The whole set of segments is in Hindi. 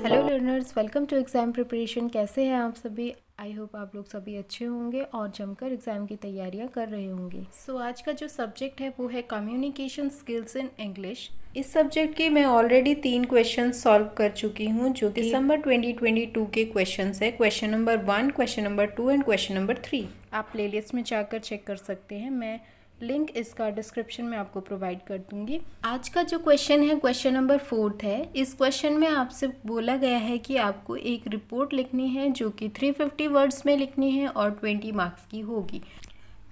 Hello learners, welcome to exam preparation. कैसे हैं आप सभी? आई होप आप लोग सभी अच्छे होंगे और जमकर एग्ज़ाम की तैयारियां कर रहे होंगे। सो आज का जो सब्जेक्ट है वो है कम्युनिकेशन स्किल्स इन इंग्लिश। इस सब्जेक्ट के मैं ऑलरेडी 3 क्वेश्चन सॉल्व कर चुकी हूँ जो कि दिसंबर 2022 के क्वेश्चंस है। Question number 1, question number 2 and question number 3 आप प्लेलिस्ट में जाकर चेक कर सकते हैं। मैं लिंक इसका डिस्क्रिप्शन में आपको प्रोवाइड कर दूंगी। आज का जो क्वेश्चन है क्वेश्चन नंबर 4 है। इस क्वेश्चन में आपसे बोला गया है कि आपको एक रिपोर्ट लिखनी है जो कि 350 वर्ड्स में लिखनी है और 20 मार्क्स की होगी।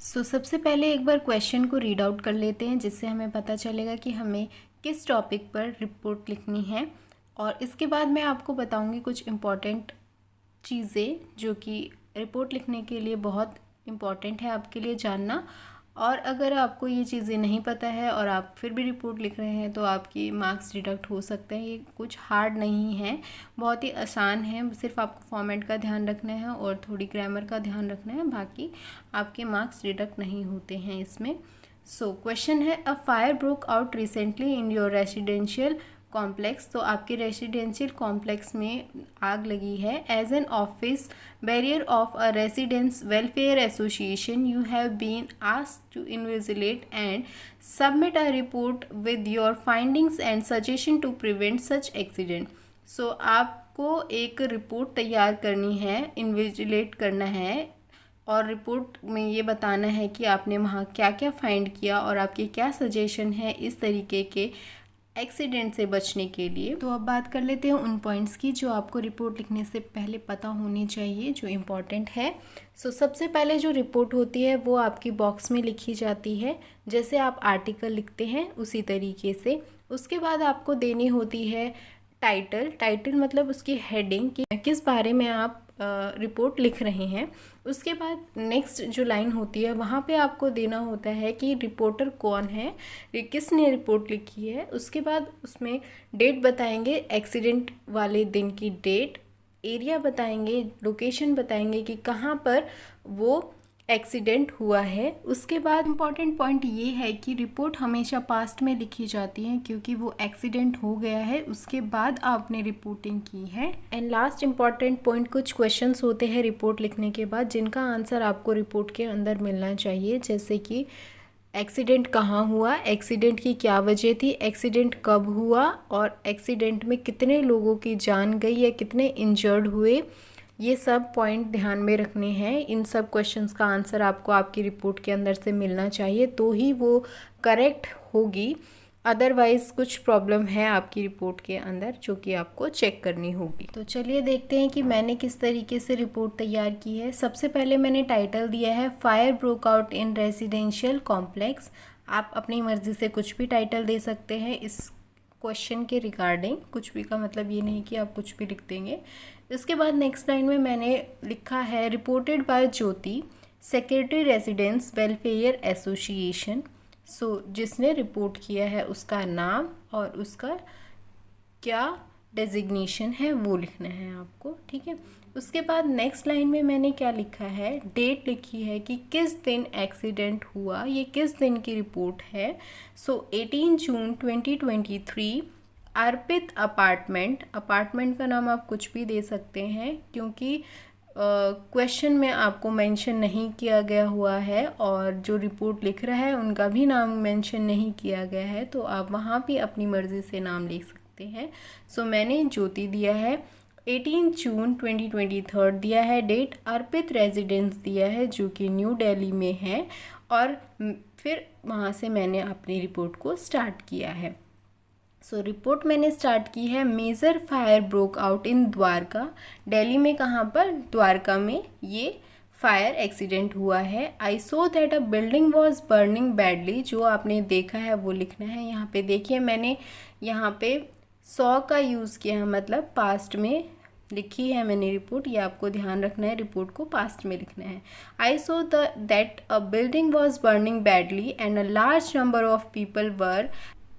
सबसे पहले एक बार क्वेश्चन को रीड आउट कर लेते हैं जिससे हमें पता चलेगा कि हमें किस टॉपिक पर रिपोर्ट लिखनी है। और इसके बाद मैं आपको बताऊंगी कुछ इम्पॉर्टेंट चीज़ें जो कि रिपोर्ट लिखने के लिए बहुत इम्पॉर्टेंट है आपके लिए जानना। और अगर आपको ये चीज़ें नहीं पता है और आप फिर भी रिपोर्ट लिख रहे हैं तो आपकी मार्क्स डिडक्ट हो सकते हैं। ये कुछ हार्ड नहीं है, बहुत ही आसान है। सिर्फ आपको फॉर्मेट का ध्यान रखना है और थोड़ी ग्रामर का ध्यान रखना है, बाकी आपके मार्क्स डिडक्ट नहीं होते हैं इसमें। क्वेश्चन है, a fire broke out recently in your residential complex. तो आपके रेसिडेंशियल कॉम्प्लेक्स में आग लगी है। As an office bearer of a residence welfare association you have been asked to investigate and submit a report with your findings and suggestion to prevent such accident. आपको एक रिपोर्ट तैयार करनी है, इन्वेस्टिगेट करना है और रिपोर्ट में ये बताना है कि आपने वहाँ क्या क्या फाइंड किया और आपके क्या सजेशन है इस तरीके के एक्सीडेंट से बचने के लिए। तो अब बात कर लेते हैं उन पॉइंट्स की जो आपको रिपोर्ट लिखने से पहले पता होनी चाहिए, जो इम्पॉर्टेंट है। सबसे पहले जो रिपोर्ट होती है वो आपकी बॉक्स में लिखी जाती है, जैसे आप आर्टिकल लिखते हैं उसी तरीके से। उसके बाद आपको देनी होती है टाइटल मतलब उसकी हेडिंग कि किस बारे में आप रिपोर्ट लिख रहे हैं। उसके बाद नेक्स्ट जो लाइन होती है वहाँ पे आपको देना होता है कि रिपोर्टर कौन है, किसने रिपोर्ट लिखी है। उसके बाद उसमें डेट बताएंगे, एक्सीडेंट वाले दिन की डेट, एरिया बताएंगे, लोकेशन बताएंगे कि कहाँ पर वो एक्सीडेंट हुआ है। उसके बाद इम्पॉर्टेंट पॉइंट ये है कि रिपोर्ट हमेशा पास्ट में लिखी जाती है क्योंकि वो एक्सीडेंट हो गया है उसके बाद आपने रिपोर्टिंग की है। एंड लास्ट इम्पॉर्टेंट पॉइंट, कुछ क्वेश्चंस होते हैं रिपोर्ट लिखने के बाद जिनका आंसर आपको रिपोर्ट के अंदर मिलना चाहिए, जैसे कि एक्सीडेंट कहाँ हुआ, एक्सीडेंट की क्या वजह थी, एक्सीडेंट कब हुआ और एक्सीडेंट में कितने लोगों की जान गई या कितने इंजर्ड हुए। ये सब पॉइंट ध्यान में रखने हैं। इन सब क्वेश्चंस का आंसर आपको आपकी रिपोर्ट के अंदर से मिलना चाहिए तो ही वो करेक्ट होगी, अदरवाइज़ कुछ प्रॉब्लम है आपकी रिपोर्ट के अंदर जो कि आपको चेक करनी होगी। तो चलिए देखते हैं कि मैंने किस तरीके से रिपोर्ट तैयार की है। सबसे पहले मैंने टाइटल दिया है fire broke out in residential complex. आप अपनी मर्ज़ी से कुछ भी टाइटल दे सकते हैं इस क्वेश्चन के रिगार्डिंग। कुछ भी का मतलब ये नहीं कि आप कुछ भी लिख देंगे। इसके बाद नेक्स्ट लाइन में मैंने लिखा है reported by Jyoti, secretary residence welfare association. जिसने रिपोर्ट किया है उसका नाम और उसका क्या डेजिग्नेशन है वो लिखना है आपको, ठीक है। उसके बाद नेक्स्ट लाइन में मैंने क्या लिखा है, डेट लिखी है कि किस दिन एक्सीडेंट हुआ, ये किस दिन की रिपोर्ट है। 18 जून 2023 अर्पित अपार्टमेंट का नाम आप कुछ भी दे सकते हैं क्योंकि क्वेश्चन में आपको मेंशन नहीं किया गया हुआ है और जो रिपोर्ट लिख रहा है उनका भी नाम मेंशन नहीं किया गया है, तो आप वहाँ भी अपनी मर्ज़ी से नाम लिख सकते हैं। मैंने ज्योति दिया है, 18 जून 2023 दिया है डेट, अर्पित रेजिडेंस दिया है जो कि न्यू दिल्ली में है और फिर वहाँ से मैंने अपनी रिपोर्ट को स्टार्ट किया है। रिपोर्ट मैंने स्टार्ट की है, major fire broke out in Dwarka. Delhi में कहाँ पर? द्वारका में ये फायर एक्सीडेंट हुआ है। I saw that a building was burning badly. जो आपने देखा है वो लिखना है। यहाँ पे देखिए मैंने यहाँ पे सॉ का यूज़ किया है, मतलब पास्ट में लिखी है मैंने रिपोर्ट, ये आपको ध्यान रखना है, रिपोर्ट को पास्ट में लिखना है। I saw that a building was burning badly and a large number of people were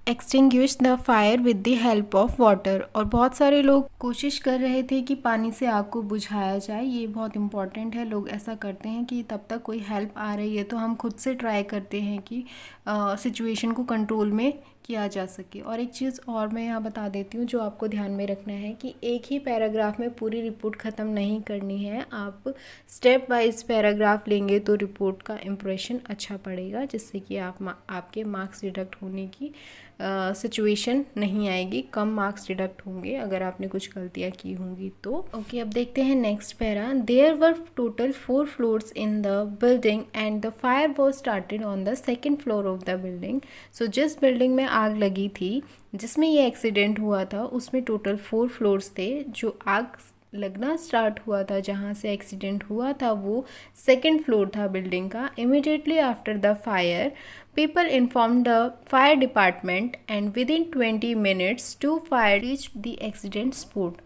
extinguish the fire with the help of water. और बहुत सारे लोग कोशिश कर रहे थे कि पानी से आग को बुझाया जाए। ये बहुत इंपॉर्टेंट है, लोग ऐसा करते हैं कि तब तक कोई हेल्प आ रही है तो हम खुद से ट्राई करते हैं कि सिचुएशन को कंट्रोल में किया जा सके। और एक चीज़ और मैं यहाँ बता देती हूँ जो आपको ध्यान में रखना है कि एक ही पैराग्राफ में पूरी रिपोर्ट ख़त्म नहीं करनी है। आप स्टेप वाइज पैराग्राफ लेंगे तो रिपोर्ट का इम्प्रेशन अच्छा पड़ेगा, जिससे कि आपके मार्क्स डिडक्ट होने की सिचुएशन नहीं आएगी। कम मार्क्स डिडक्ट होंगे अगर आपने कुछ गलतियाँ की होंगी तो। ओके, अब देखते हैं next para. There were total 4 floors in the building and the fire was started on the second floor of the building. So जिस बिल्डिंग में आग लगी थी, जिसमें ये एक्सीडेंट हुआ था, उसमें टोटल 4 फ्लोर्स थे। जो आग लगना स्टार्ट हुआ था, जहाँ से एक्सीडेंट हुआ था, वो सेकेंड फ्लोर था बिल्डिंग का। Immediately after the fire people informed the fire department and within 20 minutes 2 fire reached the accident spot।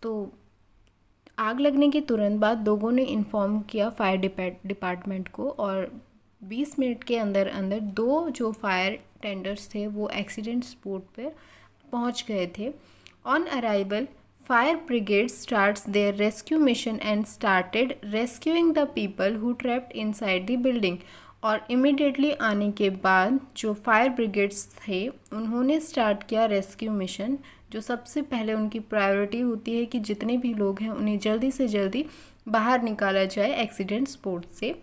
तो आग लगने के तुरंत बाद लोगों ने इन्फॉर्म किया फायर डिपार्टमेंट को और 20 मिनट के अंदर अंदर 2 जो फायर टेंडर्स थे वो एक्सीडेंट स्पॉट पर पहुंच गए थे। On arrival fire brigade starts their rescue mission and started rescuing the people who trapped inside the building. और इमिडिएटली आने के बाद जो फायर ब्रिगेड्स थे उन्होंने स्टार्ट किया रेस्क्यू मिशन। जो सबसे पहले उनकी प्रायोरिटी होती है कि जितने भी लोग हैं उन्हें जल्दी से जल्दी बाहर निकाला जाए एक्सीडेंट स्पॉट से।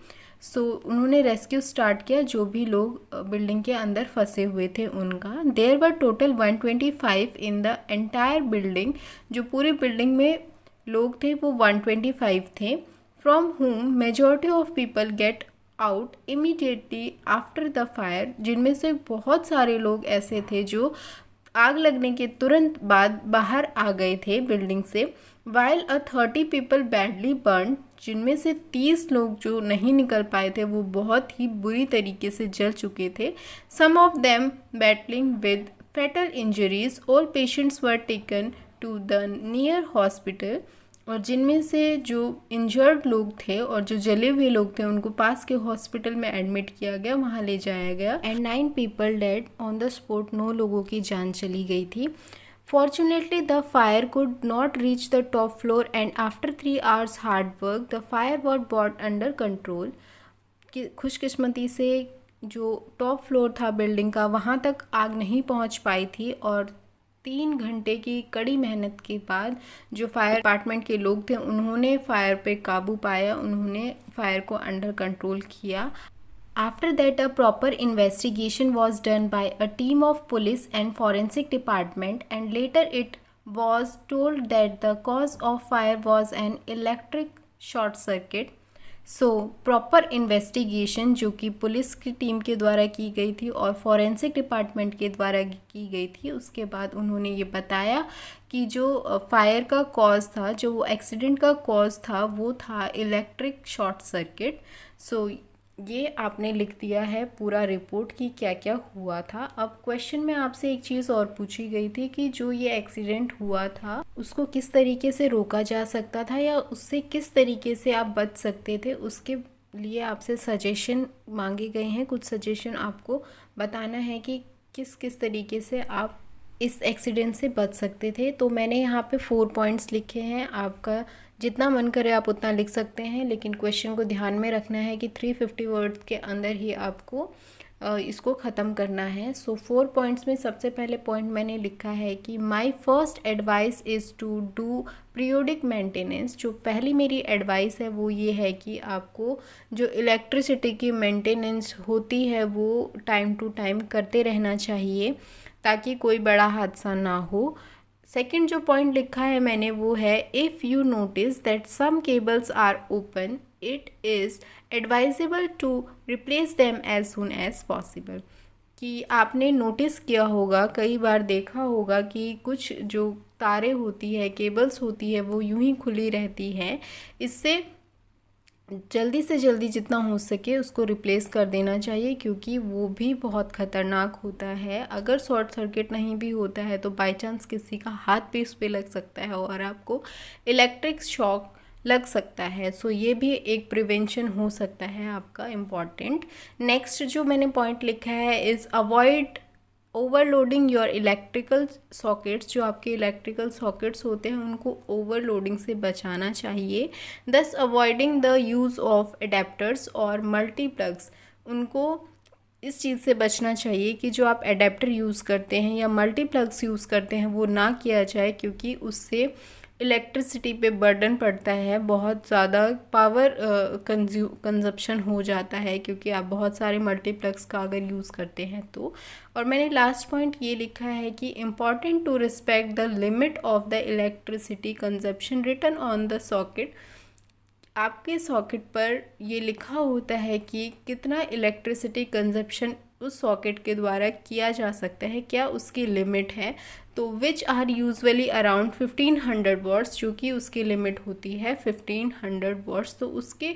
सो उन्होंने रेस्क्यू स्टार्ट किया जो भी लोग बिल्डिंग के अंदर फंसे हुए थे उनका। There were total 125 in the entire building. जो पूरी बिल्डिंग में लोग थे वो 125 थे। From home majority of people get out immediately after the fire. जिनमें से बहुत सारे लोग ऐसे थे जो आग लगने के तुरंत बाद बाहर आ गए थे बिल्डिंग से। While 30 people badly burn. जिनमें से 30 लोग जो नहीं निकल पाए थे वो बहुत ही बुरी तरीके से जल चुके थे। Some of them battling with fatal injuries. All patients were taken to the near hospital. और जिनमें से जो इंजर्ड लोग थे और जो जले हुए लोग थे उनको पास के हॉस्पिटल में एडमिट किया गया, वहाँ ले जाया गया। And 9 people dead on the spot. 9 लोगों की जान चली गई थी। Fortunately the fire could not reach the top floor and after 3 hours hard work the fire was brought under control. खुशकिस्मती से जो टॉप फ्लोर था बिल्डिंग का वहाँ तक आग नहीं पहुँच पाई थी और 3 घंटे की कड़ी मेहनत के बाद जो फायर डिपार्टमेंट के लोग थे उन्होंने फायर पे काबू पाया, उन्होंने फायर को अंडर कंट्रोल किया। After that a proper investigation was done by a team of police and forensic department and later it was told that the cause of fire was an electric short circuit. So proper investigation जो कि पुलिस की टीम के द्वारा की गई थी और फॉरेंसिक डिपार्टमेंट के द्वारा की गई थी, उसके बाद उन्होंने ये बताया कि जो फायर का कॉज था, जो वो एक्सीडेंट का कॉज था, वो था इलेक्ट्रिक शॉर्ट सर्किट। सो ये आपने लिख दिया है पूरा रिपोर्ट कि क्या क्या हुआ था। अब क्वेश्चन में आपसे एक चीज़ और पूछी गई थी कि जो ये एक्सीडेंट हुआ था उसको किस तरीके से रोका जा सकता था या उससे किस तरीके से आप बच सकते थे। उसके लिए आपसे सजेशन मांगे गए हैं। कुछ सजेशन आपको बताना है कि किस किस तरीके से आप इस एक्सीडेंट से बच सकते थे। तो मैंने यहाँ पे 4 पॉइंट्स लिखे हैं। आपका जितना मन करे आप उतना लिख सकते हैं, लेकिन क्वेश्चन को ध्यान में रखना है कि 350 वर्ड्स के अंदर ही आपको इसको ख़त्म करना है। सो 4 पॉइंट्स में सबसे पहले पॉइंट मैंने लिखा है कि my first advice is to do periodic maintenance. जो पहली मेरी एडवाइस है वो ये है कि आपको जो इलेक्ट्रिसिटी की मेंटेनेंस होती है वो टाइम टू टाइम करते रहना चाहिए ताकि कोई बड़ा हादसा ना हो। सेकंड जो पॉइंट लिखा है मैंने वो है if you notice that some cables are open it is advisable to replace them as soon as possible. कि आपने नोटिस किया होगा, कई बार देखा होगा कि कुछ जो तारें होती है, केबल्स होती है, वो यूं ही खुली रहती हैं। इससे जल्दी से जल्दी जितना हो सके उसको रिप्लेस कर देना चाहिए क्योंकि वो भी बहुत ख़तरनाक होता है। अगर शॉर्ट सर्किट नहीं भी होता है तो बाय चांस किसी का हाथ भी उस पर लग सकता है और आपको इलेक्ट्रिक शॉक लग सकता है। सो ये भी एक प्रिवेंशन हो सकता है आपका इम्पॉर्टेंट। नेक्स्ट जो मैंने पॉइंट लिखा है is avoid overloading your electrical sockets. जो आपके इलेक्ट्रिकल सॉकेट्स होते हैं उनको ओवरलोडिंग से बचाना चाहिए। दस avoiding the use of adapters और मल्टीप्लग्स। उनको इस चीज़ से बचना चाहिए कि जो आप एडेप्टर यूज़ करते हैं या मल्टीप्लग्स यूज़ करते हैं वो ना किया जाए, क्योंकि उससे इलेक्ट्रिसिटी पे बर्डन पड़ता है, बहुत ज़्यादा पावर कंजप्शन हो जाता है क्योंकि आप बहुत सारे मल्टीप्लग्स का अगर यूज़ करते हैं तो। और मैंने लास्ट पॉइंट ये लिखा है कि important to respect the limit of the electricity consumption written on the socket. आपके सॉकेट पर ये लिखा होता है कि कितना इलेक्ट्रिसिटी कंजप्शन उस सॉकेट के द्वारा किया जा सकता है, क्या उसकी लिमिट है। तो which are usually around 1500 watts, जो कि उसकी लिमिट होती है 1500 वॉट्स। तो उसके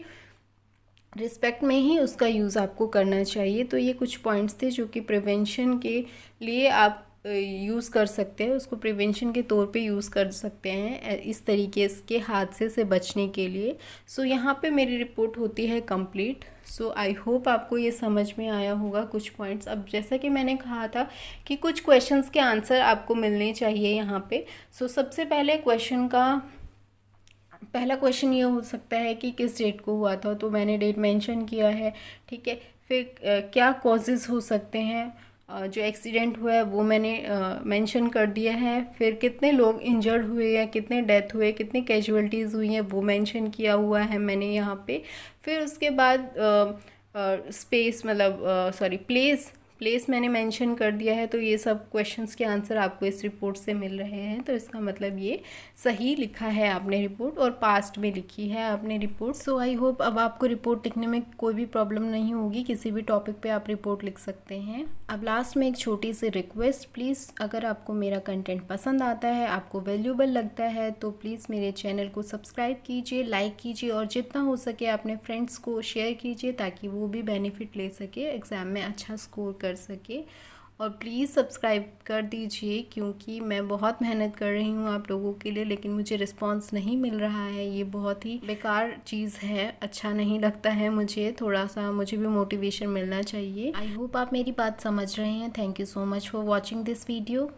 रिस्पेक्ट में ही उसका यूज़ आपको करना चाहिए। तो ये कुछ पॉइंट्स थे जो कि प्रिवेंशन के लिए आप यूज़ कर सकते हैं, उसको प्रिवेंशन के तौर पे यूज़ कर सकते हैं इस तरीके के हादसे से बचने के लिए। सो यहाँ पे मेरी रिपोर्ट होती है कंप्लीट। सो आई होप आपको ये समझ में आया होगा कुछ पॉइंट्स। अब जैसा कि मैंने कहा था कि कुछ क्वेश्चंस के आंसर आपको मिलने चाहिए यहाँ पे। सो सबसे पहले पहला क्वेश्चन ये हो सकता है कि किस डेट को हुआ था, तो मैंने डेट मेंशन किया है, ठीक है। फिर क्या कॉजेज़ हो सकते हैं, जो एक्सीडेंट हुआ है वो मैंने मेंशन कर दिया है। फिर कितने लोग इंजर्ड हुए या कितने डेथ हुए, कितने कैजुअलिटीज़ हुई हैं वो मेंशन किया हुआ है मैंने यहाँ पे। फिर उसके बाद स्पेस मतलब प्लेस मैंने मेंशन कर दिया है। तो ये सब क्वेश्चंस के आंसर आपको इस रिपोर्ट से मिल रहे हैं, तो इसका मतलब ये सही लिखा है आपने रिपोर्ट और पास्ट में लिखी है आपने रिपोर्ट। सो आई होप अब आपको रिपोर्ट लिखने में कोई भी प्रॉब्लम नहीं होगी, किसी भी टॉपिक पे आप रिपोर्ट लिख सकते हैं। अब लास्ट में एक छोटी सी रिक्वेस्ट, प्लीज़ अगर आपको मेरा कंटेंट पसंद आता है, आपको वैल्यूबल लगता है, तो प्लीज़ मेरे चैनल को सब्सक्राइब कीजिए, लाइक कीजिए और जितना हो सके अपने फ्रेंड्स को शेयर कीजिए ताकि वो भी बेनिफिट ले सके, एग्ज़ाम में अच्छा स्कोर कर सके। और प्लीज़ सब्सक्राइब कर दीजिए क्योंकि मैं बहुत मेहनत कर रही हूँ आप लोगों के लिए, लेकिन मुझे रिस्पांस नहीं मिल रहा है। ये बहुत ही बेकार चीज़ है, अच्छा नहीं लगता है मुझे, थोड़ा सा मुझे भी मोटिवेशन मिलना चाहिए। आई होप आप मेरी बात समझ रहे हैं। Thank you so much for watching this video.